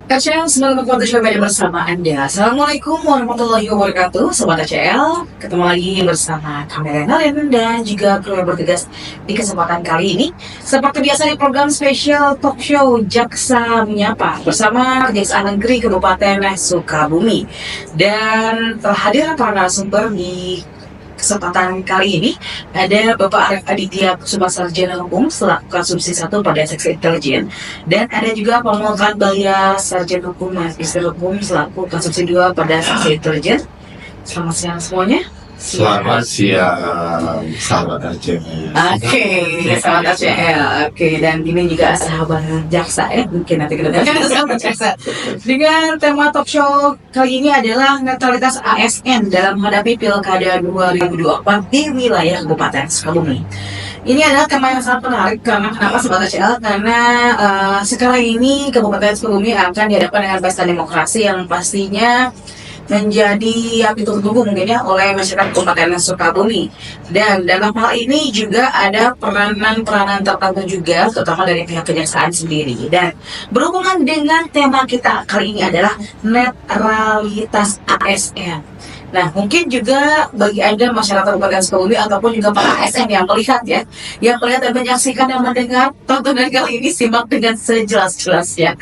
ACL, semoga berkualitas media bersama Anda. Assalamualaikum warahmatullahi wabarakatuh, Sobat ACL. Ketemu lagi bersama kamera Naren dan juga kru yang bertugas di kesempatan kali ini. Seperti biasa di program spesial talk show Jaksa Menyapa bersama Kejaksaan Negeri Kabupaten Sukabumi. Dan telah hadir para narasumber di kesempatan kali ini ada Bapak Arif Aditya Kusuma Sarjana Hukum selaku Kasubsi 1 pada Seksi Intelijen, dan ada juga Pak Muhammad Balya Sarjana Hukum Magister Hukum selaku Kasubsi 2 pada Seksi Intelijen. Selamat siang semuanya. Selamat siang, sahabat ACL. Oke, sahabat ACL. Oke, dan ini juga sahabat jaksa ya, mungkin nanti kita sahabat jaksa. Dengan tema talk show kali ini adalah netralitas ASN dalam menghadapi Pilkada 2024 di wilayah Kabupaten Sukabumi. Ini adalah tema yang sangat menarik karena kenapa sahabat ACL? Karena sekarang ini Kabupaten Sukabumi akan dihadapkan dengan pesta demokrasi yang pastinya menjadi yang ditunggu mungkin ya oleh masyarakat Kabupaten Sukabumi. Dan dalam hal ini juga ada peranan-peranan tertentu juga, terutama dari pihak kejaksaan sendiri. Dan berhubungan dengan tema kita kali ini adalah netralitas ASN. Nah, mungkin juga bagi Anda masyarakat Kabupaten Sukabumi ataupun juga para ASN yang melihat ya, yang melihat dan menyaksikan dan mendengar tontonan kali ini, simak dengan sejelas-jelasnya.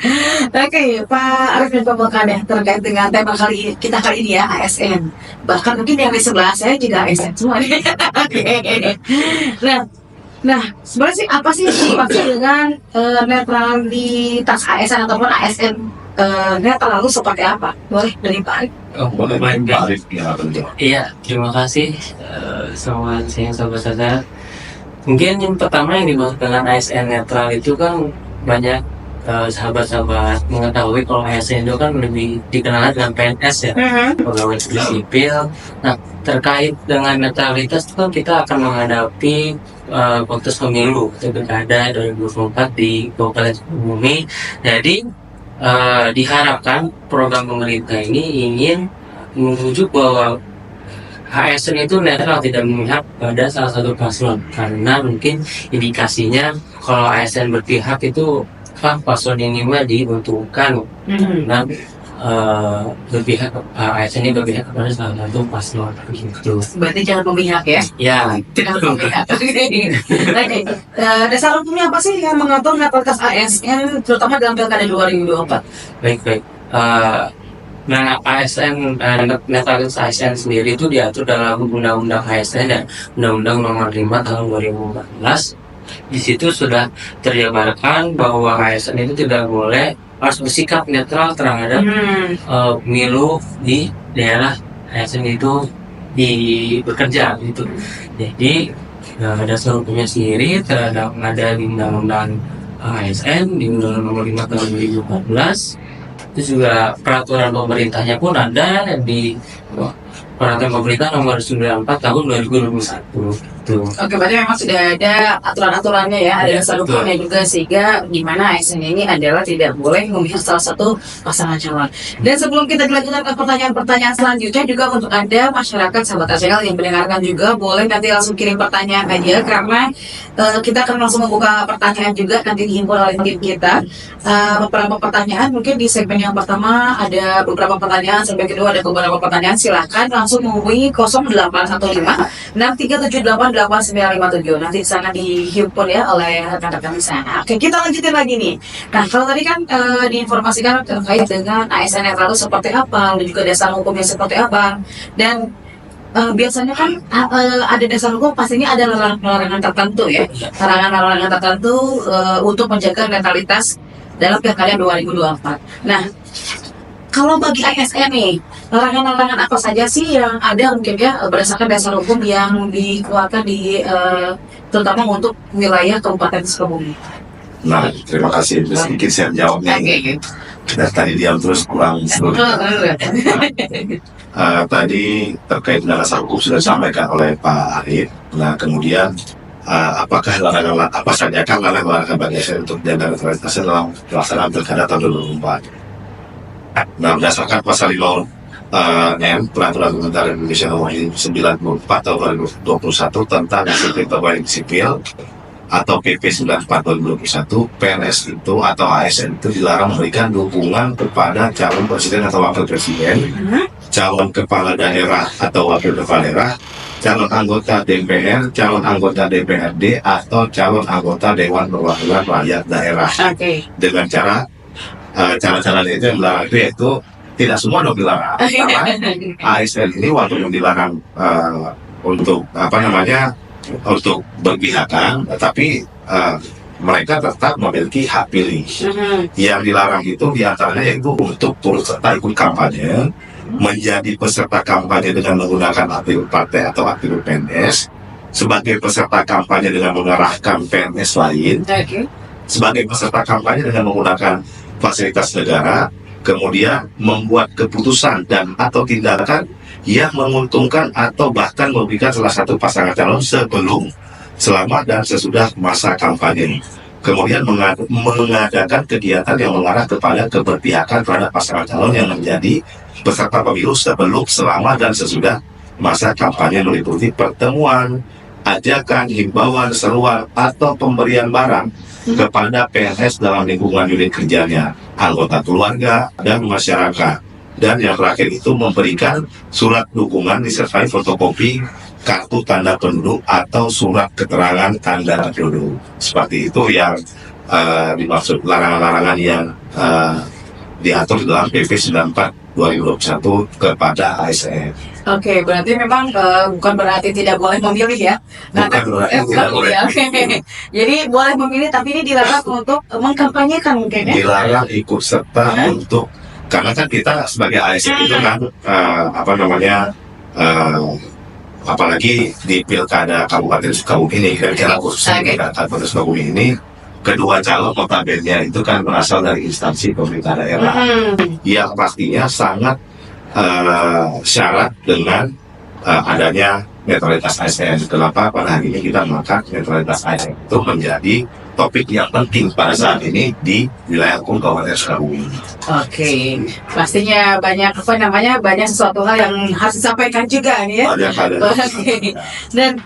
Oke, Pak Arif dan Pak Mulkada terkait dengan tema kita kali ini ya, ASN. Bahkan mungkin yang di sebelah saya juga ASN semua nih. Oke. Nah, sebenarnya sih apa sih maksud dengan netralitas ASN ataupun ASN netral lalu seperti apa? Boleh dari Pak Arif? Boleh Pak Arif ya, betul. Iya, terima kasih. Selamat siang sahabat sadar. Mungkin yang pertama yang dimaksud dengan ASN netral itu kan banyak sahabat-sahabat mengetahui kalau ASN itu kan lebih dikenal dengan PNS ya, pegawai negeri sipil. Nah, terkait dengan netralitas itu kan kita akan menghadapi konteks pemilu Pilkada 2024 di Kabupaten Sukabumi. Jadi diharapkan program pemerintah ini ingin menuju bahwa ASN itu netral, tidak memihak pada salah satu paslon, karena mungkin indikasinya kalau ASN berpihak itu paslon ini mah diuntungkan karena berpihak ASN ini berpihak kepada salah satu paslon begitu. Berarti jangan memihak ya? Ya, Tidak memihak. Oke. Dasar hukumnya apa sih yang mengatur netralitas ASN terutama dalam Pilkada 2024? baik. Nah, netralitas ASN sendiri itu diatur dalam Undang-Undang ASN dan Undang-Undang Nomor 5 Tahun 2014. Di situ sudah terjabarkan bahwa ASN itu tidak boleh, harus bersikap netral terhadap pemilu di daerah ASN itu bekerja gitu. Jadi dasar hukumnya sendiri terhadap ada di Undang-Undang ASN di Undang-Undang Nomor 5 Tahun 2014. Itu juga peraturan pemerintahnya pun ada di Peraturan Pemerintah Nomor 94 Tahun 2021. Oke, berarti memang sudah ada aturan-aturannya ya, ada dasar hukumnya juga, sehingga gimana ASN ini adalah tidak boleh memihak salah satu pasangan calon. Dan sebelum kita dilanjutkan ke pertanyaan-pertanyaan selanjutnya, juga untuk Anda masyarakat sahabat ACL yang mendengarkan juga boleh nanti langsung kirim pertanyaan aja, karena kita akan langsung membuka pertanyaan juga nanti dihimpun oleh tim kita. Beberapa pertanyaan mungkin di segmen yang pertama ada beberapa pertanyaan, segmen kedua ada beberapa pertanyaan. Silakan langsung menghubungi 0815 6378 8957. Nanti sana dihimpun ya oleh rekan-rekan di sana. Oke, kita lanjutin lagi nih. Nah, kalau tadi kan diinformasikan terkait dengan ASN netral itu seperti apa, dan juga dasar hukumnya seperti apa. Dan biasanya kan ada dasar hukum, pastinya ada larangan tertentu ya, larangan tertentu untuk menjaga netralitas dalam Pilkada 2024. Nah, kalau bagi ASN nih, larangan-larangan apa saja sih yang ada mungkin ya berdasarkan dasar hukum yang dikeluarkan di terutama untuk wilayah Kabupaten Sukabumi? Nah, terima kasih. Sedikit saya jawabnya. Kita tadi diam terus kurang seluruh. Tadi terkait dengan dasar hukum sudah disampaikan oleh Pak Arif. Nah, kemudian apakah larangan apa saja kan larangan bagi ASN untuk menjaga netralitas dalam pelaksanaan Pilkada tahun 2024? Nah, berdasarkan pasal 5 M Peraturan Pemerintah Indonesia Nomor 94 Tahun 2021 tentang disiplin pegawai sipil, atau PP 94 2021, PNS itu atau ASN itu dilarang memberikan dukungan kepada calon presiden atau wakil presiden, calon kepala daerah atau wakil kepala daerah, calon anggota DPR, calon anggota DPRD, atau calon anggota Dewan Perwakilan Rakyat Daerah. Oke. Dengan cara-cara itu yang dilarang itu yaitu tidak semua dong dilarang. Karena ASN ini waktu yang dilarang untuk untuk berpihakan, tetapi mereka tetap memiliki hak pilih. Yang dilarang itu diantaranya yaitu untuk turut serta ikut kampanye, menjadi peserta kampanye dengan menggunakan atribut partai atau atribut PNS, sebagai peserta kampanye dengan mengarahkan PNS lain, sebagai peserta kampanye dengan menggunakan fasilitas negara, kemudian membuat keputusan dan atau tindakan yang menguntungkan atau bahkan merugikan salah satu pasangan calon sebelum, selama dan sesudah masa kampanye. Kemudian mengadakan kegiatan yang mengarah kepada keberpihakan terhadap pasangan calon yang menjadi peserta pemilu sebelum, selama dan sesudah masa kampanye, meliputi pertemuan, ajakan, himbauan, seruan, atau pemberian barang kepada PNS dalam lingkungan unit kerjanya, anggota keluarga, dan masyarakat. Dan yang terakhir itu memberikan surat dukungan disertai fotokopi kartu tanda penduduk atau surat keterangan tanda penduduk. Seperti itu yang dimaksud larangan-larangan yang diatur dalam PP 94 2021 kepada ASN. Oke, berarti memang bukan berarti tidak boleh memilih ya. Bukan berarti tidak boleh. Ya. Jadi boleh memilih, tapi ini dilarang untuk mengkampanyekan mungkin ya. Dilarang ikut serta untuk, karena kan kita sebagai ASN itu kan apalagi di pilkada Kabupaten Sukabumi ini, kira-kira khususnya di Kabupaten Sukabumi ini, kedua calon notabene itu kan berasal dari instansi pemerintah daerah yang pastinya sangat syarat dengan adanya netralitas ASN. Kenapa pada hari ini kita mengangkat netralitas ASN itu menjadi topik yang penting pada saat ini di wilayah hukum Kabupaten Sukabumi. Oke, pastinya banyak banyak sesuatu hal yang harus disampaikan juga nih ya. Banyak hal. Oke. Dan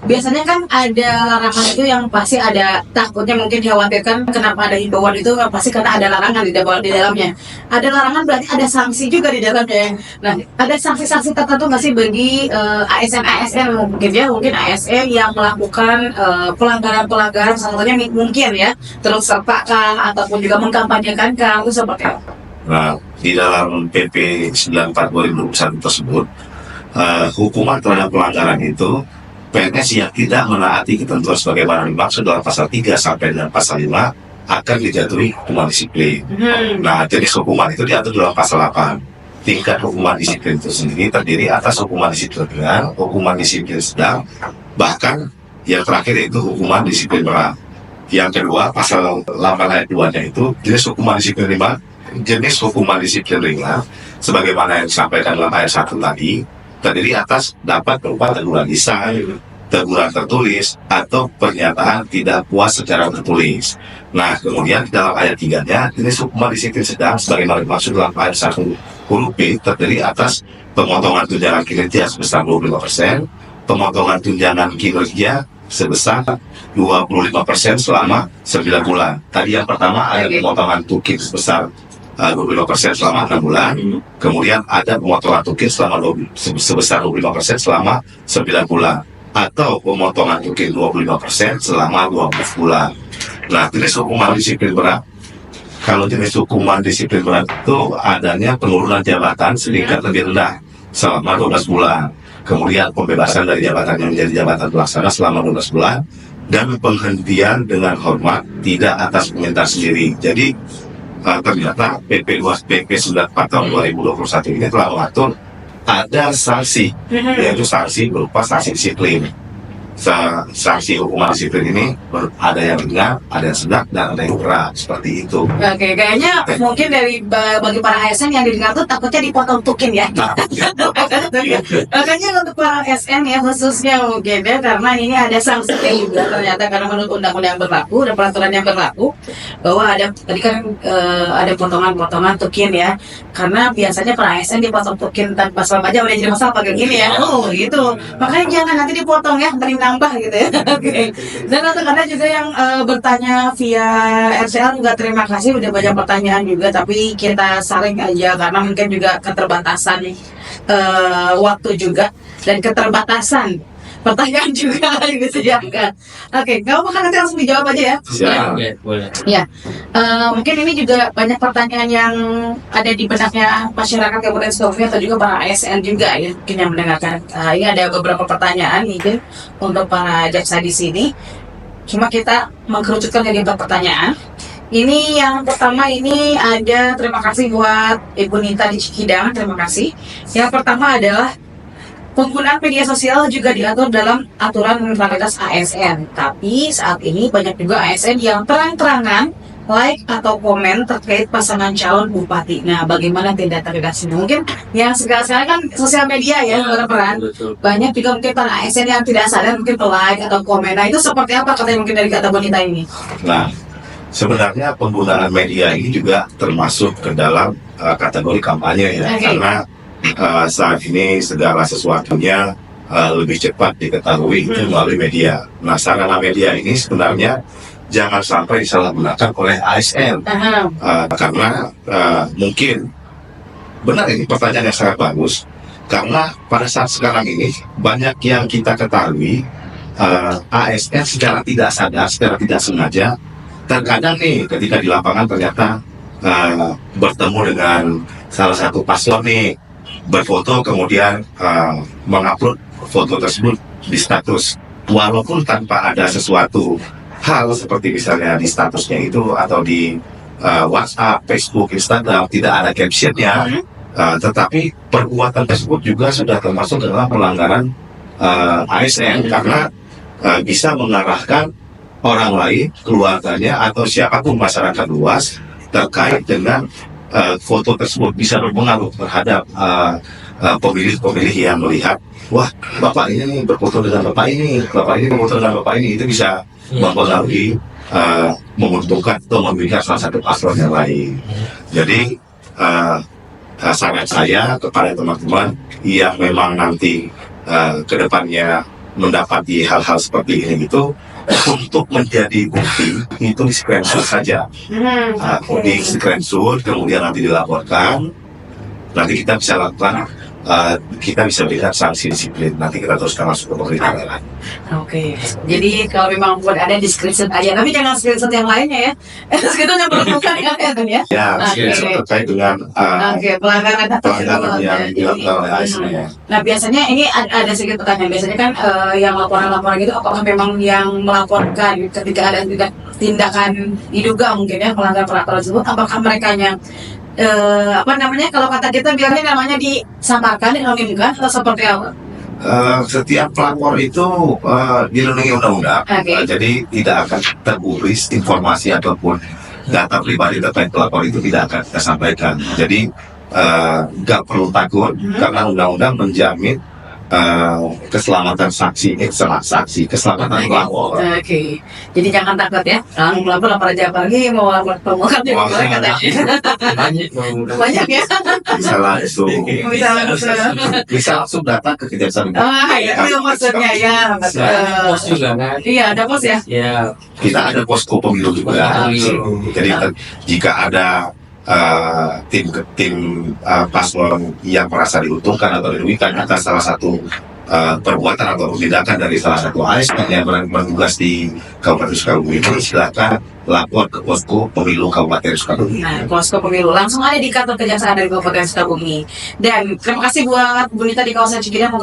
biasanya kan ada larangan itu yang pasti ada takutnya, mungkin dikhawatirkan kenapa ada himbauan itu pasti karena ada larangan di dalamnya. Ada larangan berarti ada sanksi juga di dalamnya. Nah, ada sanksi-sanksi tertentu nggak sih bagi ASN mungkin ASN yang melakukan pelanggaran-pelanggaran, salah satunya mungkin ya terus serta kah ataupun juga mengkampanyekan kah, itu seperti apa? Nah, di dalam PP 94 2021 tersebut, hukuman terhadap pelanggaran itu PNS yang tidak menaati ketentuan sebagaimana dimaksud dalam pasal 3 sampai dengan pasal 5 akan dijatuhi hukuman disiplin. Nah, jenis hukuman itu diatur dalam pasal 8. Tingkat hukuman disiplin itu sendiri terdiri atas hukuman disiplin ringan, hukuman disiplin sedang, bahkan yang terakhir itu hukuman disiplin berat. Yang kedua, pasal 8 ayat 2-nya itu jenis hukuman disiplin ringan, sebagaimana yang disampaikan dalam ayat 1 tadi, terdiri atas dapat berupa teguran lisan, teguran tertulis, atau pernyataan tidak puas secara tertulis. Nah, kemudian dalam ayat 3-nya, jenis hukuman disiplin sedang sebagaimana dimaksud dalam ayat 1 huruf B terdiri atas pemotongan tunjangan kinerja sebesar 25%, pemotongan tunjangan kinerja sebesar 25% selama 9 bulan. Tadi yang pertama ada pemotongan tukin sebesar 25% selama 6 bulan, kemudian ada pemotongan tukin sebesar 25% selama 9 bulan, atau pemotongan tukin 25% selama 12 bulan. Nah, jenis hukuman disiplin berat, kalau jenis hukuman disiplin berat itu adanya penurunan jabatan setingkat lebih rendah selama 12 bulan, kemudian pembebasan dari jabatan yang menjadi jabatan pelaksana selama 12 bulan, dan penghentian dengan hormat tidak atas permintaan sendiri. Jadi ternyata PP 94 tahun 2021 ini telah mengatur ada sanksi, yaitu sanksi berupa sanksi disiplin. Sanksi hukuman disiplin ini ada yang ringan, ada yang sedang, dan ada yang berat, seperti itu. Oke, kayaknya mungkin bagi para ASN yang didengar tuh takutnya dipotong tukin ya. Makanya untuk para ASN ya khususnya mungkin ya, karena ini ada sanksi juga ternyata karena menurut undang-undang yang berlaku dan peraturan yang berlaku bahwa ada tadi kan ada potongan-potongan tukin ya, karena biasanya para ASN dipotong tukin tanpa sebab aja udah jadi masalah pakai gini ya. Oh gitu. Makanya jangan nanti dipotong ya, beri nambah gitu ya. Oke. Dan untuk Anda juga yang bertanya via RCL juga terima kasih udah banyak pertanyaan juga, tapi kita saring aja karena mungkin juga keterbatasan waktu juga dan keterbatasan pertanyaan juga yang disediakan. Oke, nggak apa-apa, nanti langsung dijawab aja ya. Siap. Oke, boleh. Ya, mungkin ini juga banyak pertanyaan yang ada di benaknya masyarakat Kabupaten Sukabumi atau juga para ASN juga ya, mungkin yang mendengarkan. Ini ada beberapa pertanyaan mungkin untuk para jaksa di sini. Cuma kita mengkerucutkan jadi 4 pertanyaan. Ini yang pertama ini ada, terima kasih buat Ibu Nita di Cikidang, terima kasih. Yang pertama adalah penggunaan media sosial juga diatur dalam aturan netralitas ASN. Tapi saat ini banyak juga ASN yang terang-terangan like atau komen terkait pasangan calon bupati. Nah, bagaimana tindak tegasnya? Mungkin yang sekarang kan sosial media ya berperan. Betul. Banyak juga mungkin para ASN yang tidak sadar mungkin like atau komen. Nah, itu seperti apa katanya mungkin dari kata wanita ini? Nah, sebenarnya penggunaan media ini juga termasuk ke dalam kategori kampanye ya, Oke. karena saat ini segala sesuatunya lebih cepat diketahui itu melalui media. Nah, sarana media ini sebenarnya jangan sampai disalahgunakan oleh ASN, karena mungkin benar ini pertanyaan yang sangat bagus, karena pada saat sekarang ini banyak yang kita ketahui ASN secara tidak sadar, secara tidak sengaja terkadang nih ketika di lapangan ternyata bertemu dengan salah satu paslon nih, berfoto kemudian mengupload foto tersebut di status walaupun tanpa ada sesuatu hal seperti misalnya di statusnya itu atau di WhatsApp, Facebook, Instagram tidak ada captionnya, tetapi perbuatan tersebut juga sudah termasuk dalam pelanggaran ASN karena bisa mengarahkan orang lain, keluarganya atau siapapun masyarakat luas terkait dengan foto tersebut bisa berpengaruh terhadap pemilih-pemilih yang melihat, wah bapak ini berfoto dengan bapak ini berfoto dengan bapak ini, itu bisa mempengaruhi menguntungkan atau memilih salah satu paslon yang lain. Jadi saran saya kepada teman-teman yang memang nanti kedepannya mendapati hal-hal seperti ini itu, untuk menjadi bukti itu di screenshot saja, di screenshot kemudian nanti dilaporkan, nanti kita bisa lakukan, kita bisa lihat sanksi disiplin, nanti kita teruskan masuk ke pemerintahan. Oke, jadi kalau memang buat ada di screenshot aja, tapi jangan screenshot yang lainnya ya. Screenshot yang berbukan ya kan ya. Ya, Oke. screenshot terkait dengan Pelanggaran pelanggaran yang dilakukan oleh ASN ya. Nah, biasanya ini ada sedikit pertanyaan. Biasanya kan yang laporan-laporan gitu, apakah memang yang melaporkan ketika ada tindakan diduga mungkin ya melanggar peraturan tersebut, apakah mereka yang kalau kata kita bilangnya namanya disamarkan, dianonimkan atau seperti apa? Setiap pelapor itu dilindungi undang-undang, Oke. jadi tidak akan tertulis informasi ataupun data pribadi terkait pelapor itu tidak akan kita sampaikan. Jadi nggak perlu takut karena undang-undang menjamin keselamatan keselamatan pelapor. Oke, jadi jangan takut ya. Kalau mau lapor aja, apalagi mau lapor pemohon juga boleh katanya. Banyak ya. Bisa langsung bisa langsung datang ke kejaksaan. Itu maksudnya ya. Pos juga kan? Iya, ada pos ya. Ya, Kita ada posko pemilu juga. Jadi jika ada tim paslon yang merasa diuntungkan atau dirugikan atas salah satu perbuatan atau tindakan dari salah satu ASN yang bertugas di Kabupaten Sukabumi ini, silakan lapor ke posko pemilu Kabupaten Sukabumi. Nah, posko pemilu langsung ada di kantor kejaksaan dari Kabupaten Sukabumi. Dan terima kasih buat Bu Nita di kawasan Cikidang,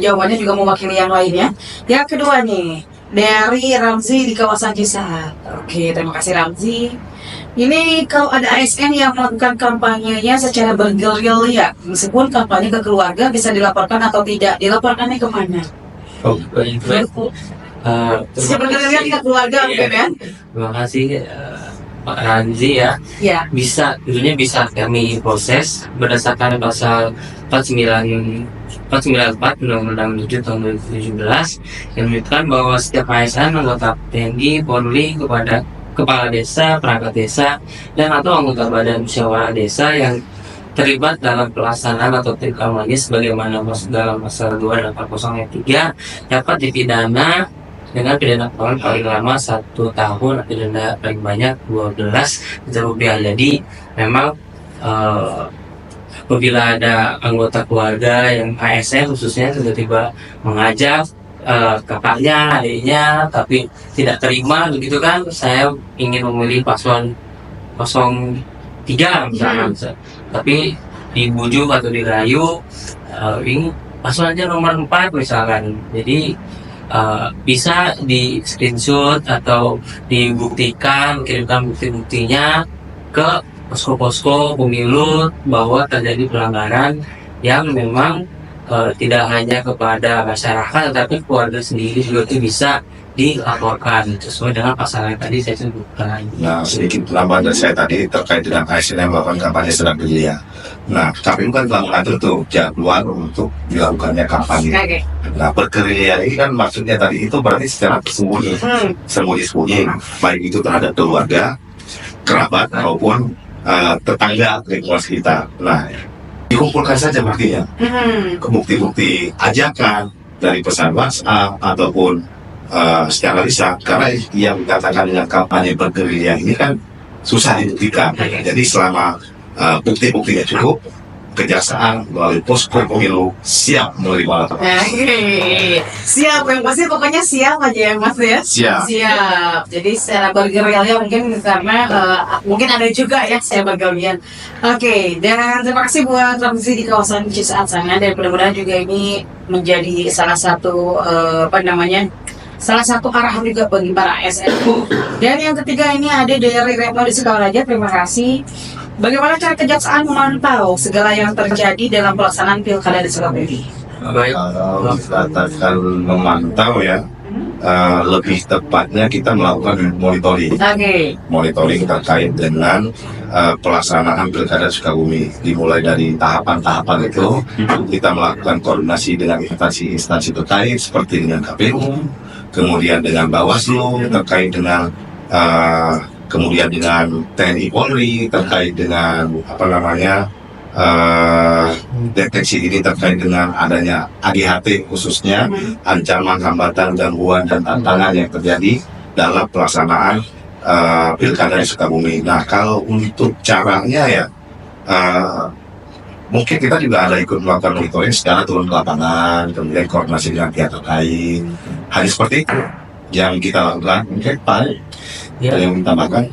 jawabannya juga mewakili yang lainnya. Yang kedua nih, dari Ramzi di kawasan Cisaat. Oke, terima kasih Ramzi. Ini kalau ada ASN yang melakukan kampanyenya secara bergerilya, meskipun kampanye ke keluarga bisa dilaporkan atau tidak, dilaporkannya kemana? Secara bergerilya ke keluarga mungkin ya? Terima kasih Pak Ranzi ya. Ya. Bisa, tentunya bisa kami proses berdasarkan pasal 494 Undang-Undang 7 tahun 2017 yang menyebutkan bahwa setiap ASN anggota TNI Polri kepada kepala desa, perangkat desa, dan atau anggota badan musyawarah desa yang terlibat dalam pelaksanaan atau tindak lanjut sebagaimana dalam pasal 280 ayat 3 dapat dipidana dengan pidana kurungan paling lama 1 tahun atau denda paling banyak 12 juta rupiah. Jadi memang apabila ada anggota keluarga yang ASN khususnya tiba-tiba mengajak kakaknya, adiknya, tapi tidak terima begitu kan, saya ingin memilih paslon 03 misalkan, tapi dibujuk atau dirayu ini paslonnya nomor 4 misalkan. Jadi bisa di screenshot atau dibuktikan, kirimkan bukti-buktinya ke posko-posko pemilu bahwa terjadi pelanggaran yang memang tidak hanya kepada masyarakat tetapi keluarga sendiri juga itu bisa dilaporkan sesuai dengan pasal yang tadi saya sebutkan. Nah, sedikit tambahan dari saya tadi terkait dengan ASN yang melakukan kampanye sedang gerilya. Nah, KPU kan telah mengatur tuh jadwal untuk dilakukannya kampanye. Oke. Nah, bergerilya ini kan maksudnya tadi itu berarti secara tersembunyi, sembunyi-sembunyi, baik itu terhadap keluarga, kerabat maupun tetangga lingkungan sekitar. Nah, dikumpulkan saja buktinya, bukti-bukti ajakan dari pesan WhatsApp ataupun secara lisan, karena yang dikatakan dengan kampanye bergerilya ini kan susah dibuktikan. Jadi selama bukti-buktinya cukup, kejaksaan melalui posko pemilu siap menerima laporan. Siap, yang pasti pokoknya siap aja ya Mas ya. Siap. Jadi secara bergerilya mungkin karena mungkin ada juga ya saya bergerilya. Oke, dan terima kasih buat transmisi di kawasan Cisaat sana, dan mudah-mudahan juga ini menjadi salah satu salah satu arahan juga bagi para ASN. Dan yang ketiga ini ada dari Retno di Sukaraja. Terima kasih. Bagaimana cara kejaksaan memantau segala yang terjadi dalam pelaksanaan pilkada di Surabaya? Baik, Kalau dikatakan memantau ya, lebih tepatnya kita melakukan monitoring. Monitoring terkait dengan pelaksanaan pilkada Sukabumi. Dimulai dari tahapan-tahapan itu, kita melakukan koordinasi dengan instansi-instansi terkait seperti dengan KPU, kemudian dengan Bawaslu terkait dengan kemudian dengan TNI Polri terkait dengan deteksi ini terkait dengan adanya AGHT khususnya ancaman, hambatan, gangguan dan tantangan yang terjadi dalam pelaksanaan pilkada di Sukabumi. Nah, kalau untuk caranya ya mungkin kita juga ada ikut melakukan monitoring secara turun ke lapangan, kemudian koordinasi dengan pihak terkait. Hal seperti itu yang kita lakukan. Mungkin Pak ya, yang ditambahkan.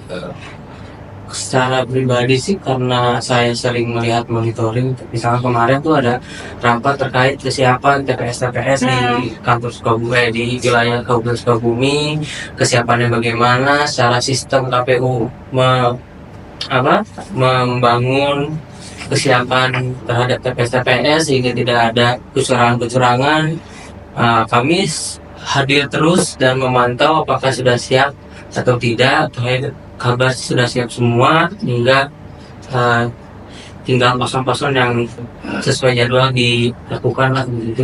secara pribadi sih karena saya sering melihat monitoring, misalnya kemarin tuh ada rapat terkait kesiapan TPS-TPS di kantor Sukabumi, di wilayah Kabupaten Sukabumi, kesiapannya bagaimana, secara sistem KPU membangun kesiapan terhadap TPS-TPS sehingga tidak ada kecurangan-kecurangan. Kami hadir terus dan memantau apakah sudah siap atau tidak. Kabar sudah siap semua, hingga tinggal paslon-paslon yang sesuai jadwal dilakukan lah begitu.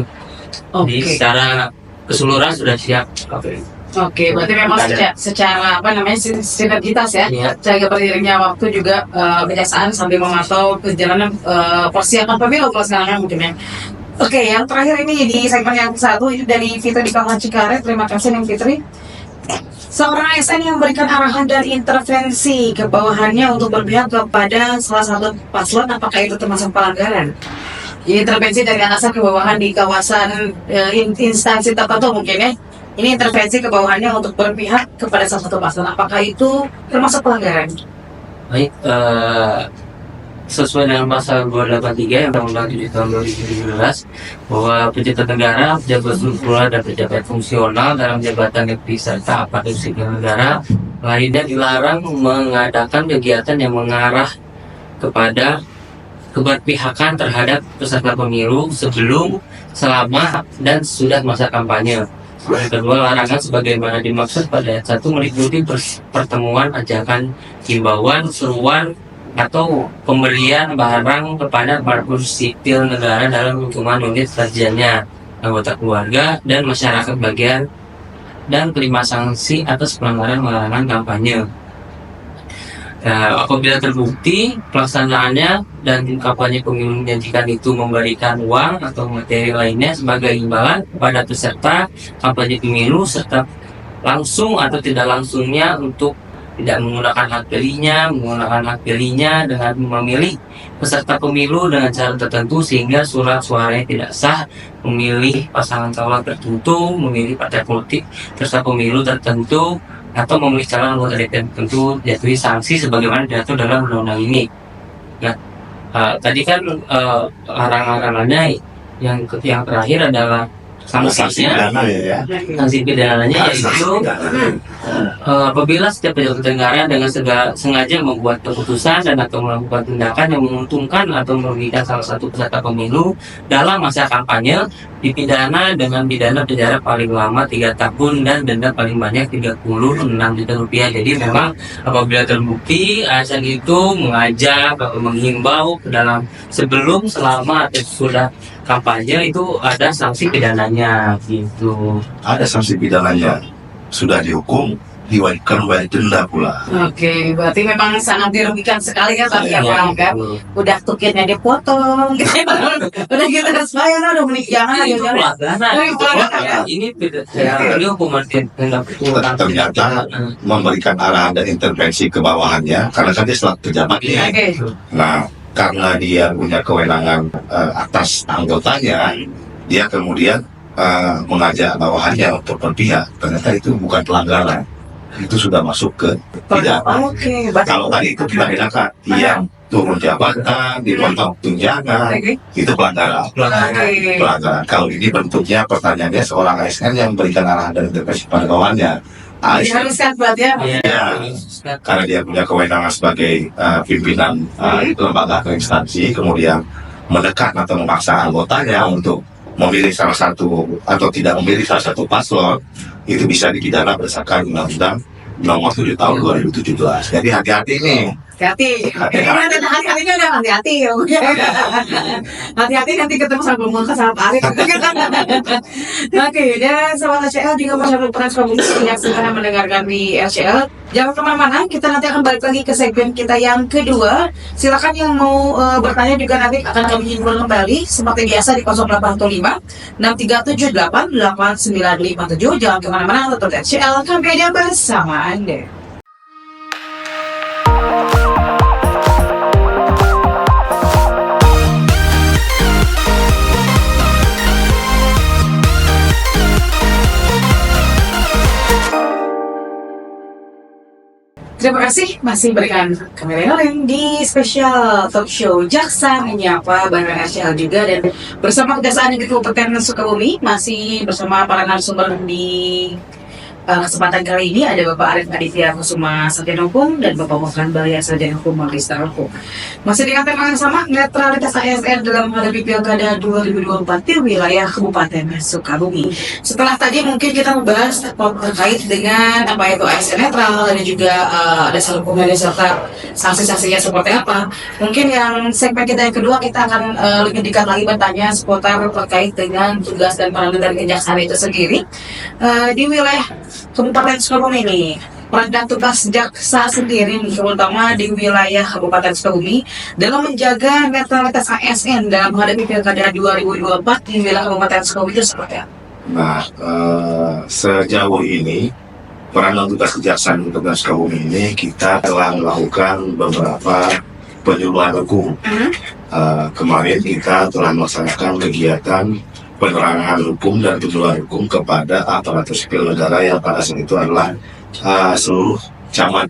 Jadi secara keseluruhan sudah siap. Oke, berarti memang secara sinergitas ya, Iya. jaga beriringnya waktu juga kejaksaan sambil memantau perjalanan persiapan pemilu pelaksanaan mungkin ya. Oke, yang terakhir ini di segmen yang satu itu dari Fitri di Kawasan Cikaret. Terima kasih Ning Fitri. Seorang ASN yang memberikan arahan dan intervensi ke bawahannya untuk berpihak kepada salah satu paslon, apakah itu termasuk pelanggaran? Jadi intervensi dari atasan ke bawahan di kawasan instansi tertentu mungkin ya. Ini intervensi ke bawahannya untuk berpihak kepada salah satu paslon, apakah itu termasuk pelanggaran? Baik, sesuai dengan pasal 283 yang Undang-Undang 7 tahun 2017 bahwa pejabat negara, pejabat struktural dan pejabat fungsional dalam jabatan negeri serta aparatur sipil negara lainnya dilarang mengadakan kegiatan yang mengarah kepada keberpihakan terhadap peserta pemilu sebelum, selama, dan sudah masa kampanye. Yang kedua, larangan sebagaimana dimaksud pada ayat 1 meliputi pertemuan, ajakan, himbauan, seruan, atau pemberian barang kepada aparatur sipil negara dalam lingkungan unit kerjanya, anggota keluarga, dan masyarakat bagian, dan terima sanksi atas pelanggaran larangan kampanye. Nah, apabila terbukti pelaksanaannya dan kampanye pemilu menjanjikan itu memberikan uang atau materi lainnya sebagai imbalan kepada peserta kampanye pemilu serta langsung atau tidak langsungnya untuk tidak menggunakan hak pilihnya dengan memilih peserta pemilu dengan cara tertentu sehingga surat suaranya tidak sah, memilih pasangan calon tertentu, memilih partai politik peserta pemilu tertentu, atau memilih calon anggota DPR tertentu jatuhi sanksi sebagaimana diatur dalam undang-undang ini. Nah, tadi kan larang-larangannya yang terakhir adalah sanksinya. Sanksi pidananya yaitu apabila setiap pejabat negara dengan sengaja membuat keputusan dan atau melakukan tindakan yang menguntungkan atau merugikan salah satu peserta pemilu dalam masa kampanye dipidana dengan pidana penjara paling lama 3 tahun dan denda paling banyak 36 juta rupiah. Jadi memang apabila terbukti ASN itu mengajak atau menghimbau ke dalam sebelum, selama atau sudah kampanye itu ada sanksi pidananya gitu. Ada sanksi pidananya, sudah dihukum, diwajibkan bayar denda pula. Oke, berarti memang sangat dirugikan sekali ya tapi Iya, orang kan udah tukirnya dipotong, udah gitu bayar udah menik jangan Itu jangan. pelanggaran. Ini ini hukuman denda. Ternyata memberikan arahan dan intervensi ke bawahannya karena kan dia selaku pejabat nih. Oke. Nah, karena dia punya kewenangan atas anggotanya, dia kemudian mengajak bawahannya untuk berpihak. Ternyata itu bukan pelanggaran, itu sudah masuk ke pidana. Oke, berarti Kalau tadi itu kita bedakan, yang turun jabatan, dipotong tunjangan, Oke. itu pelanggaran. Oke. Pelanggaran. Kalau ini bentuknya pertanyaannya seorang ASN yang memberikan arahan dan intervensi pada bawahannya. ASN Diharuskan buat ya. Ya, karena dia punya kewenangan sebagai pimpinan lembaga atau instansi, kemudian menekan atau memaksa anggotanya untuk memilih salah satu atau tidak memilih salah satu paslon, itu bisa dipidana berdasarkan Undang-Undang Nomor 7 Tahun 2017. Jadi hati-hati nih. Hati-hati. Hati-hatinya udah hati-hati. Hati-hati nanti ketemu sama Muka sama Pak Arif. Oke, dan sahabat RCL juga masyarakat transkomisi yang sedang mendengarkan di RCL. Jangan kemana-mana, kita nanti akan balik lagi ke segmen kita yang kedua. Silakan yang mau bertanya juga nanti akan kami himpun kembali seperti biasa di 0815 6378 8957. Jangan kemana-mana, tetap RCL, kami ada bersama Anda. Terima kasih masih berikan kamera lain di spesial talk show Jaksa Menyapa bareng RCL juga, dan bersama Kejaksaan Negeri Kabupaten Sukabumi masih bersama para narasumber di kesempatan kali ini ada Bapak Arif Aditya Kusuma Sarjana Hukum dan Bapak Mohkan Balya Sarjana Hukum Magister Hukum. Masih dengan tema yang sama, netralitas ASN dalam menghadapi Pilkada 2024 di wilayah Kabupaten Sukabumi. Setelah tadi mungkin kita membahas terkait dengan apa itu ASN netral dan juga dasar hukumnya serta sanksi-sanksinya seperti apa. Mungkin yang segmen kita yang kedua kita akan lebih dekat lagi bertanya seputar terkait dengan tugas dan peran dari kejaksaan itu sendiri di wilayah Kabupaten Sukabumi ini. Peran dan tugas jaksa sendiri terutama di wilayah Kabupaten Sukabumi dalam menjaga netralitas ASN dalam menghadapi Pilkada 2024 di wilayah Kabupaten Sukabumi itu seperti apa? Nah, sejauh ini peran dan tugas kejaksaan Kabupaten Sukabumi ini kita telah melakukan beberapa penyuluhan hukum. Kemarin kita telah melaksanakan kegiatan penerangan hukum dan penyuluhan hukum kepada aparatur sipil negara yang pada saat itu adalah seluruh camat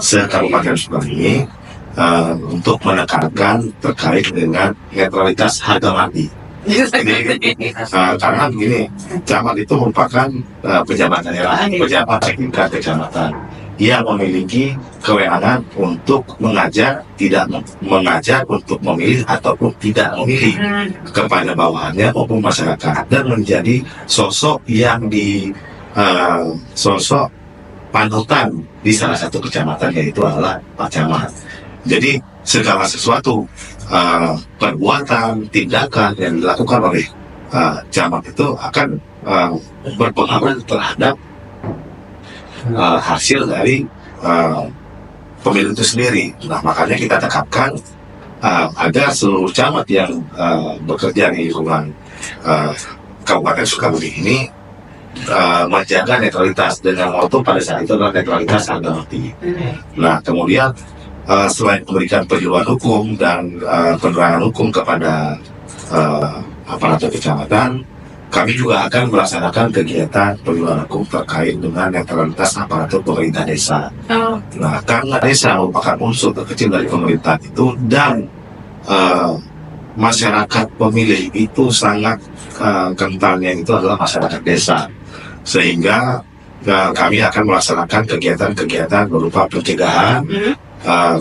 se-Kabupaten Sukabumi untuk menekankan terkait dengan netralitas harga mati. Karena begini, camat itu merupakan pejabat daerah, pejabat tingkat kecamatan yang memiliki kewenangan untuk mengajar, tidak mengajar, untuk memilih ataupun tidak memilih kepada bawahannya maupun masyarakat, dan menjadi sosok yang sosok panutan di salah satu kecamatan, yaitu adalah Pak Camat. Jadi segala sesuatu perbuatan, tindakan yang dilakukan oleh camat itu akan berpengaruh terhadap hasil dari pemilu itu sendiri. Nah, makanya kita tekapkan agar seluruh camat yang bekerja di lingkungan Kabupaten Sukabumi ini menjaga netralitas dengan moto pada saat itu adalah netralitas harga mati. Nah, kemudian selain memberikan penyuluhan hukum dan penerangan hukum kepada aparatur kecamatan, kami juga akan melaksanakan kegiatan penyuluhan hukum terkait dengan netralitas aparatur pemerintah desa. Nah, karena desa merupakan unsur terkecil dari pemerintahan itu dan masyarakat pemilih itu sangat kentalnya itu adalah masyarakat desa, sehingga kami akan melaksanakan kegiatan-kegiatan berupa pencegahan,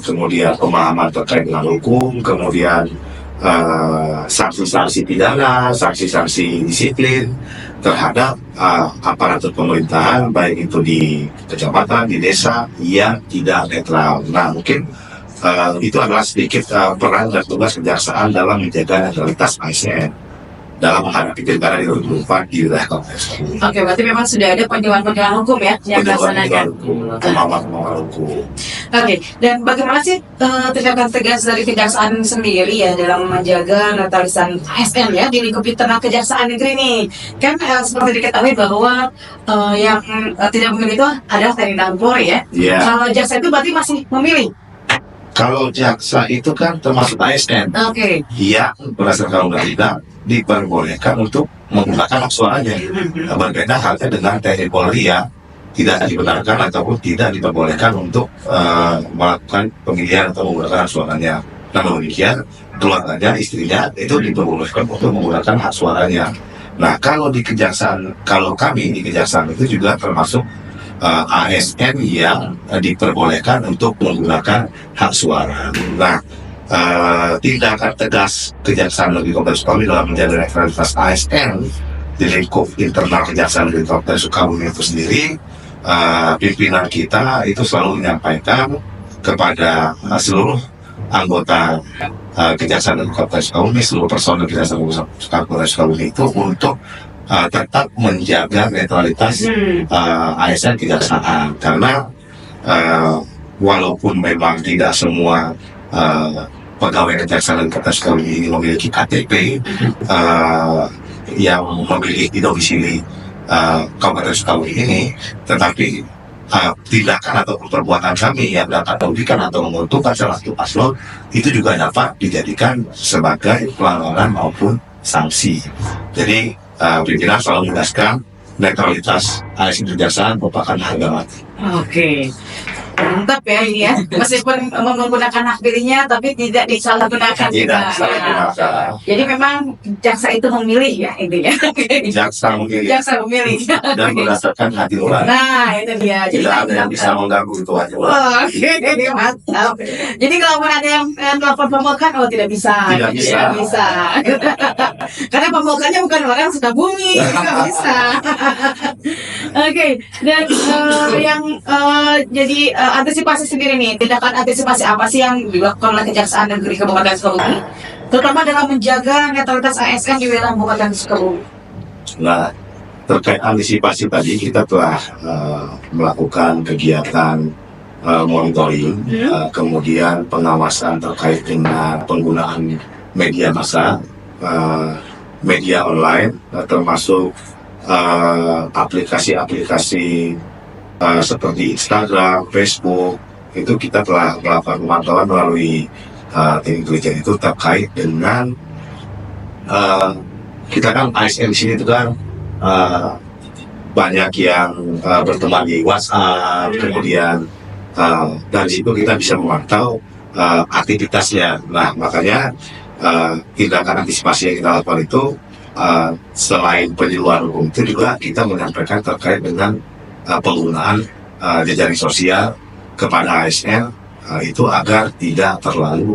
kemudian pemahaman terkait dengan hukum, kemudian sanksi-sanksi pidana, sanksi-sanksi disiplin terhadap aparatur pemerintahan, baik itu di kecamatan, di desa yang tidak netral. Nah, mungkin itu adalah sedikit peran dan tugas kejaksaan dalam menjaga netralitas ASN dalam menghadapi pilkada di 2024 di wilayah Kabupaten Sukabumi. Oke, berarti memang sudah ada penyuluhan hukum ya yang dilaksanakan. Pemahaman hukum. Oke, dan bagaimana sih tindakan tegas dari kejaksaan sendiri ya dalam menjaga netralitas ASN ya di lingkup internal kejaksaan negeri ini? Kan seperti diketahui bahwa yang tidak memilih itu adalah TNI dan Polri ya. Iya. Kalau jaksa itu berarti masih memilih. Kalau jaksa itu kan termasuk ASN. Oke. Iya, berdasarkan undang-undang diperbolehkan untuk menggunakan hak suaranya. Berbeda halnya dengan TNI Polri ya, tidak dibenarkan ataupun tidak diperbolehkan untuk melakukan pemilihan atau menggunakan hak suaranya. Namun demikian, keluarganya, istrinya itu diperbolehkan untuk menggunakan hak suaranya. Nah, kalau di kejaksaan, kalau kami di kejaksaan itu juga termasuk ASN yang diperbolehkan untuk menggunakan hak suara. Nah, tindakan tegas Kejaksaan Negeri Kabupaten Sukabumi dalam menjaga netralitas ASN di lingkup internal Kejaksaan Negeri Kabupaten Sukabumi itu sendiri, pimpinan kita itu selalu menyampaikan kepada seluruh anggota Kejaksaan Negeri Kabupaten Sukabumi, seluruh personel Kejaksaan Negeri Kabupaten Sukabumi itu untuk tetap menjaga netralitas ASN kejaksaan, karena walaupun memang tidak semua pegawai kejaksaan Kabupaten Sukabumi ini memiliki KTP yang memiliki domisili Kabupaten Sukabumi ini, tetapi tindakan atau perbuatan kami yang dapat merugikan atau menguntungkan salah satu paslon itu juga dapat dijadikan sebagai pelanggaran maupun sanksi. Jadi pimpinan selalu menegaskan netralitas ASN kejaksaan merupakan harga mati. Oke. Mantap ya ini ya, meskipun menggunakan hak pilihnya tapi tidak disalahgunakan juga. Jadi memang jaksa itu memilih ya intinya. Jaksa memilih. Jaksa memilih. Dan berdasarkan hati nurani. Nah itu dia. Tidak ada yang bisa mengganggu itu aja. Oke, ini mantap. Jadi kalau ada yang telepon pemokan, oh tidak bisa. Tidak bisa. Tidak bisa. Karena pemokannya bukan orang Sukabumi, tidak bisa. Oke, dan yang jadi antisipasi sendiri nih, tindakan antisipasi apa sih yang dilakukan oleh Kejaksaan Negeri Kabupaten Sukabumi, terutama dalam menjaga netralitas ASN di wilayah Kabupaten Sukabumi? Nah, terkait antisipasi tadi kita telah melakukan kegiatan monitoring, kemudian pengawasan terkait dengan penggunaan media massa, media online, termasuk aplikasi-aplikasi seperti Instagram, Facebook, itu kita telah melakukan pemantauan melalui tim intelijen itu terkait dengan kita kan ASN di sini itu kan banyak yang berteman di WhatsApp, kemudian dari situ kita bisa memantau aktivitasnya. Nah, makanya tindakan antisipasi yang kita lakukan itu selain penyuluhan hukum itu juga kita menyampaikan terkait dengan penggunaan jejaring sosial kepada ASN itu agar tidak terlalu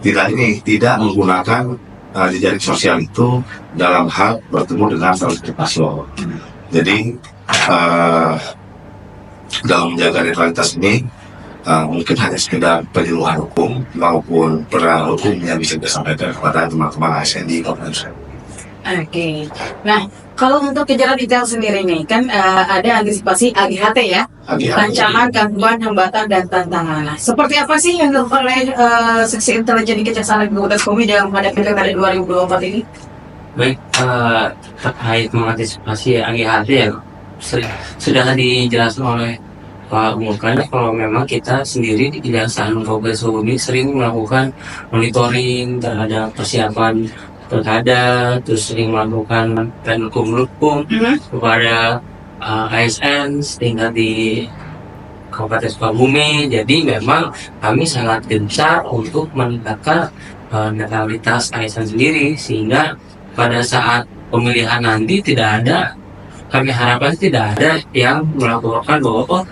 tidak menggunakan jejaring sosial itu dalam hal bertemu dengan salah satu paslon. Jadi dalam menjaga netralitas ini mungkin hanya sekedar penyuluhan hukum maupun penerangan hukum yang bisa disampaikan kepada teman-teman ASN di Kabupaten Sukabumi. Oke. Nah, Kalau untuk kejaran detail sendiri nih, kan ada antisipasi AGHT ya, ancaman, gangguan, hambatan, dan tantangan. Nah, seperti apa sih yang dilakukan oleh seksi intelijen di Kejaksaan Negeri Kabupaten Sukabumi dalam menghadapi pilkada 2024 ini? Baik, terkait mengantisipasi AGHT ya sudah dijelaskan oleh Pak Mulkan, kalau memang kita sendiri di Kejaksaan Kabupaten Sukabumi sering melakukan monitoring terhadap persiapan pilkada, terus sering melakukan hukum kepada ASN setingkat di Kabupaten Sukabumi. Jadi memang kami sangat gencar untuk meningkatkan netralitas ASN sendiri, sehingga pada saat pemilihan nanti kami harapkan tidak ada yang melaporkan bahwa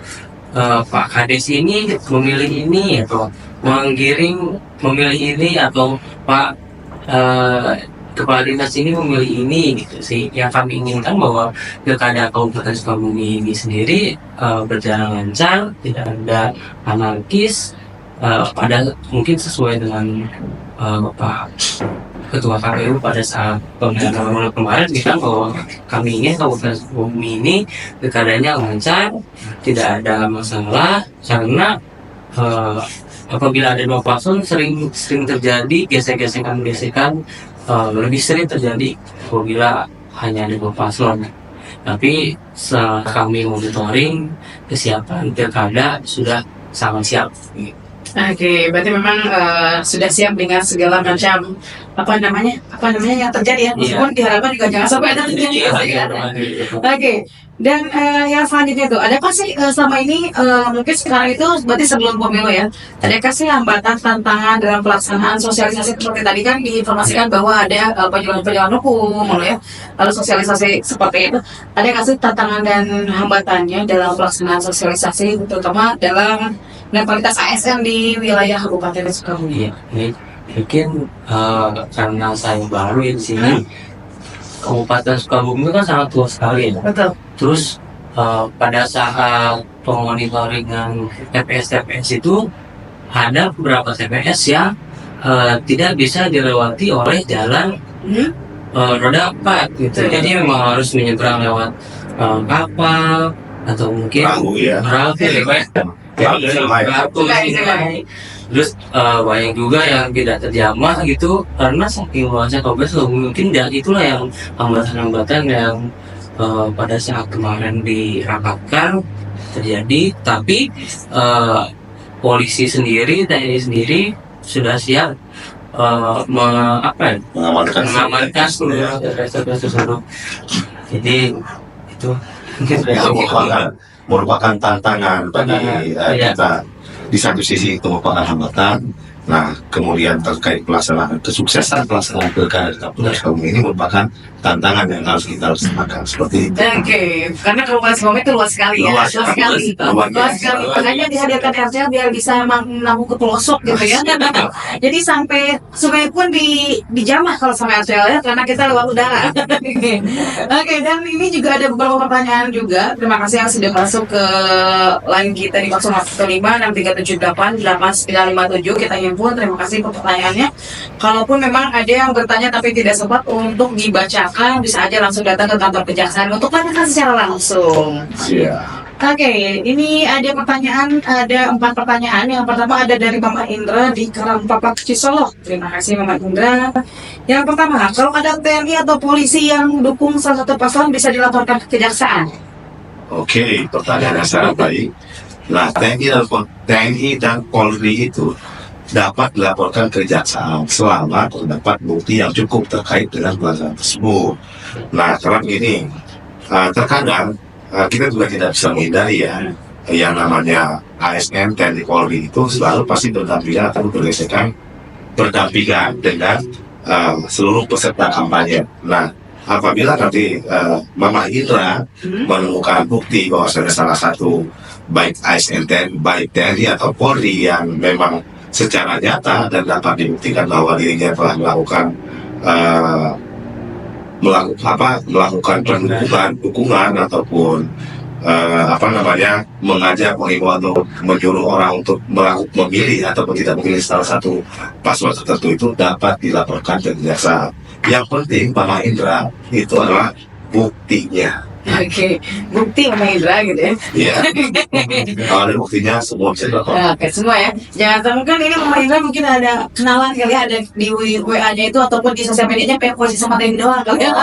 Pak Kades ini memilih ini atau menggiring memilih ini, atau Pak kepala dinas ini memilih ini gitu sih. Yang kami inginkan bahwa pilkada Kabupaten Sukabumi ini sendiri berjalan lancar, tidak ada anarkis, pada mungkin sesuai dengan Bapak Ketua KPU pada saat pemilihan kemarin bilang bahwa kami ingin Kabupaten Sukabumi ini pilkadanya lancar, tidak ada masalah, karena apabila ada dua paslon sering terjadi gesekan, lebih sering terjadi apabila hanya ada dua paslon. Tapi setelah kami monitoring kesiapan pilkada sudah sangat siap. Oke, berarti memang sudah siap dengan segala macam apa namanya yang terjadi ya. Meskipun diharapkan juga jangan sampai ada terjadi. Oke. Dan yang selanjutnya tuh, adakah sih selama ini mungkin sekarang itu berarti sebelum pemilu ya, adakah sih hambatan, tantangan dalam pelaksanaan sosialisasi seperti tadi kan diinformasikan bahwa ada penjualan hukum, ya, lalu sosialisasi seperti itu, adakah sih tantangan dan hambatannya dalam pelaksanaan sosialisasi, terutama dalam netralitas ASN di wilayah Kabupaten Sukabumi? Iya, mungkin karena saya baru di sini. Kabupaten Sukabumi kan sangat luas sekali ya. Betul. Terus pada saat pemonitoringan TPS itu ada beberapa TPS yang tidak bisa dilewati oleh jalan roda 4 gitu. Jadi memang harus menyeberang lewat kapal atau mungkin perahu. Terus banyak juga yang tidak terjamah gitu karena saking luasnya Kabupaten mungkin dan itulah yang hambatan-hambatan yang pada saat kemarin dirapatkan terjadi. Tapi polisi sendiri, TNI sendiri sudah siap mengamankan seluruh tersebut. Jadi itu merupakan tantangan bagi kita. Di satu sisi itu merupakan hambatan. Nah, kemudian terkait kesuksesan pelaksanaan pilkada di Kabupaten Sukabumi ini merupakan tantangan yang harus kita laksanakan seperti itu. Oke, karena Kabupaten Sukabumi itu luas sekali ya, luas sekali. Makanya dihadirkan RCL biar bisa menampung ke pelosok gitu ya. Jadi sampai sungai pun dijamah kalau sama RCL ya, karena kita lewat udara. Oke, dan ini juga ada beberapa pertanyaan juga. Terima kasih yang sudah masuk ke line kita di 081563788957. Kita himpun, terima kasih untuk pertanyaannya. Kalaupun memang ada yang bertanya tapi tidak sempat untuk dibacakan, bisa aja langsung datang ke kantor kejaksaan untuk tanyakan secara langsung. Oke, ini ada pertanyaan, ada 4 pertanyaan. Yang pertama ada dari Mama Indra di Karangpapak Cisolok. Terima kasih Mama Indra. Yang pertama, kalau ada TNI atau polisi yang dukung salah satu paslon bisa dilaporkan ke kejaksaan? Oke, pertanyaannya sangat baik. Nah, TNI dan Polri itu dapat dilaporkan ke kejaksaan selama terdapat bukti yang cukup terkait dengan pelanggaran tersebut. Nah, karena begini, terkadang kita juga tidak bisa menghindari ya, yang namanya ASN, TNI, Polri itu selalu pasti berdampingan atau berdampingan dengan seluruh peserta kampanye. Nah, apabila nanti Mama Indra menemukan bukti bahwa ada salah satu baik ASN, baik TNI atau Polri yang memang secara nyata dan dapat dibuktikan bahwa dirinya telah melakukan dukungan ataupun mengajak, mengimbau atau menyuruh orang untuk memilih ataupun tidak memilih salah satu paslon tertentu, itu dapat dilaporkan ke kejaksaan. Yang penting Mama Indra itu adalah buktinya. Oke, bukti Bang Indra gitu ya. Iya. Kalau ada buktinya semua bisa dilakukan. Oke, semua ya. Jangan temukan ini Bang Indra mungkin ada kenalan kali ya, ada di WA-nya itu ataupun di sosial medianya pengen posisi sama Teddy doang kali ya.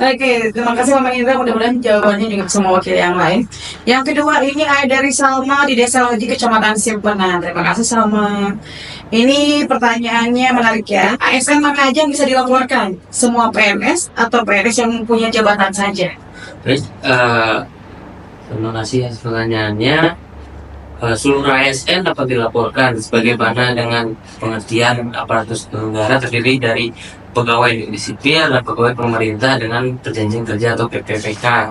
Oke, terima kasih Bang Indra, mudah-mudahan jawabannya juga bisa mewakili yang lain. Yang kedua ini ada dari Salma di Desa Loji, Kecamatan Simpenan. Terima kasih Salma. Ini pertanyaannya menarik ya. ASN mana aja yang bisa dilaporkan? Semua PNS atau PNS yang mempunyai jabatan saja? Terus terima kasih atas pertanyaannya. Seluruh ASN dapat dilaporkan sebagaimana dengan pengertian aparatus negara terdiri dari pegawai negeri sipil dan pegawai pemerintah dengan perjanjian kerja atau PPPK.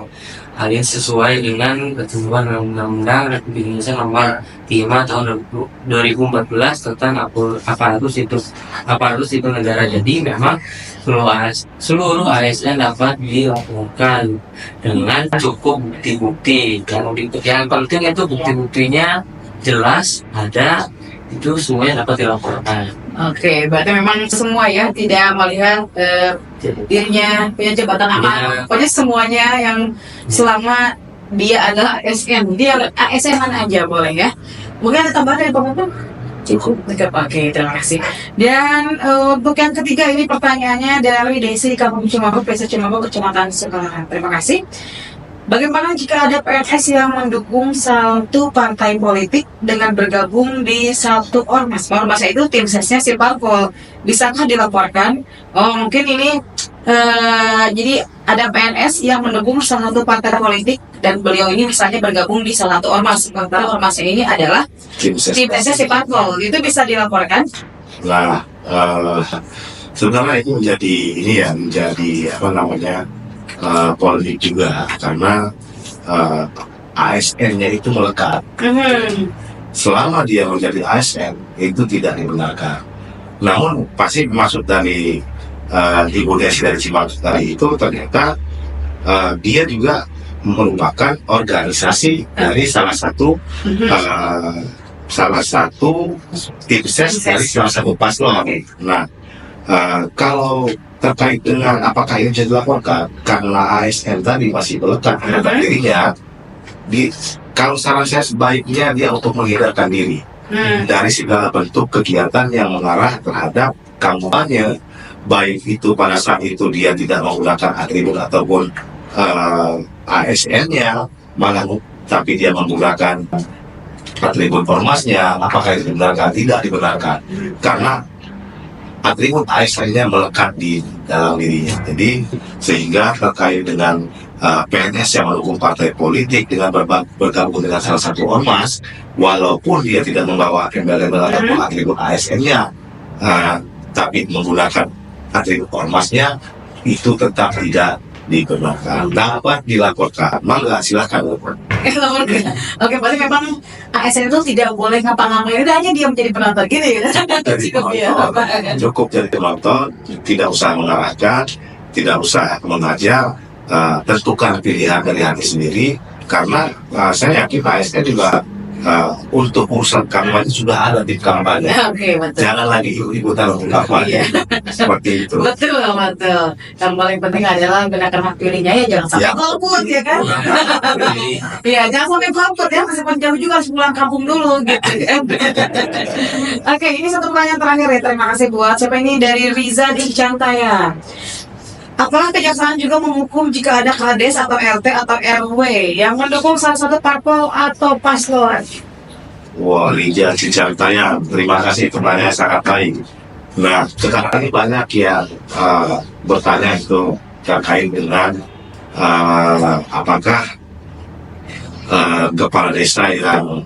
Hal ini sesuai dengan ketentuan Undang-Undang Republik Indonesia Nomor 5 Tahun 2014 tentang aparatus sipil negara. Jadi memang seluruh ASN dapat dilaporkan dengan cukup bukti-bukti. Yang penting itu bukti-buktinya jelas ada, itu semuanya dapat dilaporkan. Oke, berarti memang semua ya, tidak melihat dirinya punya jabatan apa. Pokoknya semuanya yang selama dia adalah ASN, dia ASN mana aja boleh ya. Mungkin ada tambahan dari Pak? Cukup. Oke, terima kasih. Dan untuk yang ketiga ini pertanyaannya dari Desi Kampung Cimago, Desa Cimago, Kecamatan Sekolah. Terima kasih. Bagaimana jika ada PNS yang mendukung satu partai politik dengan bergabung di satu ormas? Ormas itu tim sesnya si parpol. Bisakah dilaporkan? Oh, mungkin ini jadi ada PNS yang mendukung salah satu partai politik dan beliau ini misalnya bergabung di salah satu ormas. Sementara ormasnya ini adalah tim sesnya si parpol. Itu bisa dilaporkan? Nah, sebenarnya itu menjadi apa namanya, polemik juga karena ASN-nya itu melekat. Selama dia menjadi ASN itu tidak dibenarkan. Namun pasti maksud dari Ibu Desi dari Cimago tadi itu ternyata dia juga merupakan organisasi dari salah satu tim ses dari salah satu paslon. Nah, kalau terkait dengan apakah ini bisa dilaporkan, karena ASN tadi masih melekat terhadap dirinya, kalau saran saya sebaiknya dia untuk menghindarkan diri dari segala bentuk kegiatan yang mengarah terhadap kampanye, baik itu pada saat itu dia tidak menggunakan atribut ataupun ASN-nya, malah tapi dia menggunakan atribut ormasnya, apakah itu dibenarkan? Tidak dibenarkan, karena atribut ASN-nya melekat di dalam dirinya. Jadi sehingga terkait dengan PNS yang mendukung partai politik dengan bergabung dengan salah satu ormas, walaupun dia tidak membawa embel-embel ataupun atribut ASN-nya, tapi menggunakan atribut ormasnya, itu tetap tidak dibenarkan. Dapat dilaporkan, maka silakan laporkan. Oke, berarti memang ASN itu tidak boleh ngapa-ngapain, itu hanya dia menjadi penonton gitu ya. Cukup jadi penonton, tidak usah mengarahkan, tidak usah mengajar, tentukan pilihan dari hati sendiri, karena saya yakin ASN juga untuk urusan kampanye sudah ada di kampanye. Oke, betul. Jangan lagi ikut-ikutan untuk kampanye. Seperti itu. Betul. Yang paling penting adalah gunakan hak pilihnya ya, jangan sampai golput ya kan. Iya, jangan sampai golput ya, meskipun jauh juga harus pulang kampung dulu gitu. Oke, ini satu pertanyaan terakhir ya. Terima kasih buat siapa ini, dari Riza di Cantaya. Apakah kejaksaan juga menghukum jika ada kades atau RT atau RW yang mendukung salah satu parpol atau paslon? Wah, Liga Cicantaya, terima kasih, pertanyaan sangat baik. Nah, sekarang ini banyak yang bertanya itu terkait dengan apakah kepala desa yang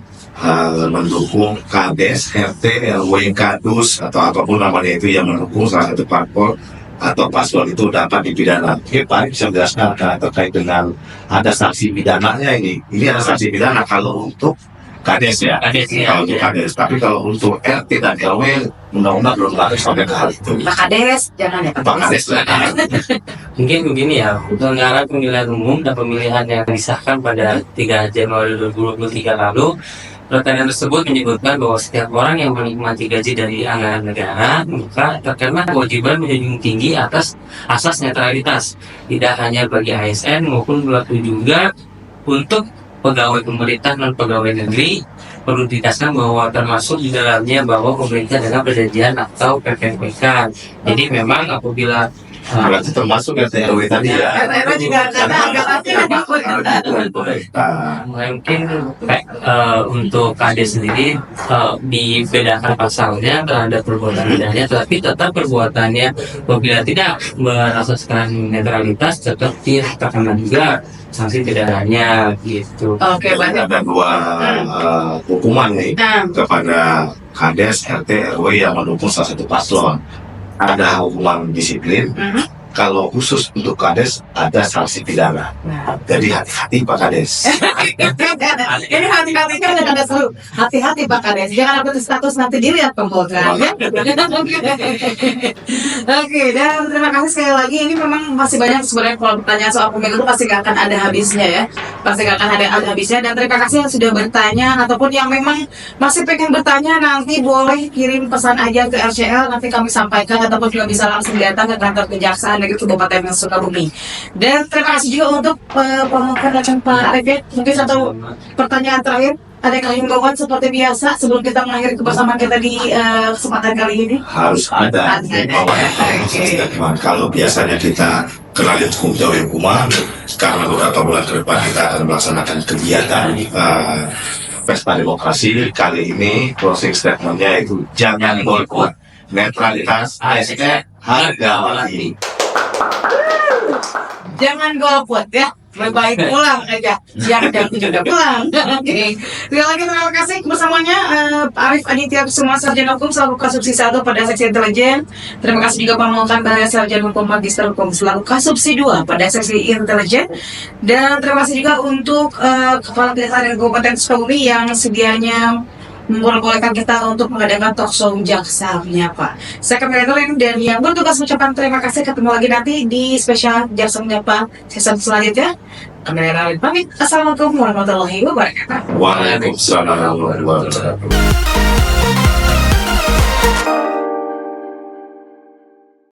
mendukung kades, RT, RW, kadus atau apapun namanya itu yang mendukung salah satu parpol atau paslon itu dapat dipidana. Oke, Pak bisa menjelaskan terkait dengan ada sanksi pidananya ini. Ini ada sanksi pidana kalau untuk Kades ya. Kades ya. Kalau untuk Kades, tapi kalau untuk RT dan RW undang-undang belum lari sampai ke hal itu. Pak Kades, jangan ya Pak Kades lah. Mungkin begini ya, penyelenggaraan pemilihan umum dan pemilihan yang disahkan pada 3 Januari 2023 lalu, peraturan tersebut menyebutkan bahwa setiap orang yang menikmati gaji dari anggaran negara maka terkena kewajiban menjunjung tinggi atas asas netralitas, tidak hanya bagi ASN maupun berlaku juga untuk pegawai pemerintah non pegawai negeri. Perlu ditegaskan bahwa termasuk di dalamnya bahwa pemerintah dengan perjanjian atau PPPK. Jadi memang apabila Berarti termasuk RT RW tadi ya. RW juga karena anggarannya mungkin untuk KD sendiri dibedakan pasalnya terhadap perbuatan pidana, tapi tetap perbuatannya apabila tidak berasaskan netralitas tetap terkena juga sanksi pidananya gitu. Oke, Jadi baik. ada dua hukuman nih kepada Kades RT RW yang mendukung salah satu paslon. Ada hukuman disiplin. Kalau khusus untuk Kades ada sanksi pidana. Nah. Jadi hati-hati Pak Kades. Ini hati-hatinya udah ada seru. Hati-hati Pak Kades, jangan upload status nanti dilihat pembohongan ya. Oke, dan terima kasih sekali lagi. Ini memang masih banyak sebenarnya kalau pertanyaan soal pemilu itu pasti gak akan ada habisnya ya. Pasti gak akan ada habisnya. Dan terima kasih yang sudah bertanya ataupun yang memang masih pengen bertanya, nanti boleh kirim pesan aja ke RCL, nanti kami sampaikan ataupun juga bisa langsung datang ke kantor Kejaksaan Negeri Kabupaten Sukabumi. Dan terima kasih juga untuk pemohon dan Pak Arifin. Mungkin satu pertanyaan terakhir, adakah himbauan seperti biasa sebelum kita mengakhiri kebersamaan kita di kesempatan kali ini? Harus ada. Kalau biasanya kita kenali hukum jauh hukuman, karena beberapa bulan ke depan kita akan melaksanakan kegiatan pesta demokrasi. Kali ini closing statementnya itu jangan golput, netralitas ASN harga mati. Jangan golput ya, lebih baik pulang aja. Jangan juga pulang. Oke. Sekali lagi terima kasih bersamanya Pak Arif Aditya Kusuma, Sarjana Hukum selaku Kasubsi 1 pada Seksi Intelijen. Terima kasih juga Pak Maulkan Bahaya, Sarjana Hukum Magister Hukum selaku Kasubsi 2 pada Seksi Intelijen. Dan terima kasih juga untuk Kepala Kejaksaan Kabupaten Sukabumi yang sedianya membolehkan kita untuk mengadakan talkshow jaksa menyapa. Saya Kamila Nurlin dan yang bertugas mengucapkan terima kasih. Ketemu lagi nanti di spesial jaksa menyapa season selanjutnya. Kamila Nurlin pamit. Assalamualaikum warahmatullahi wabarakatuh. Waalaikumsalam warahmatullahi wabarakatuh.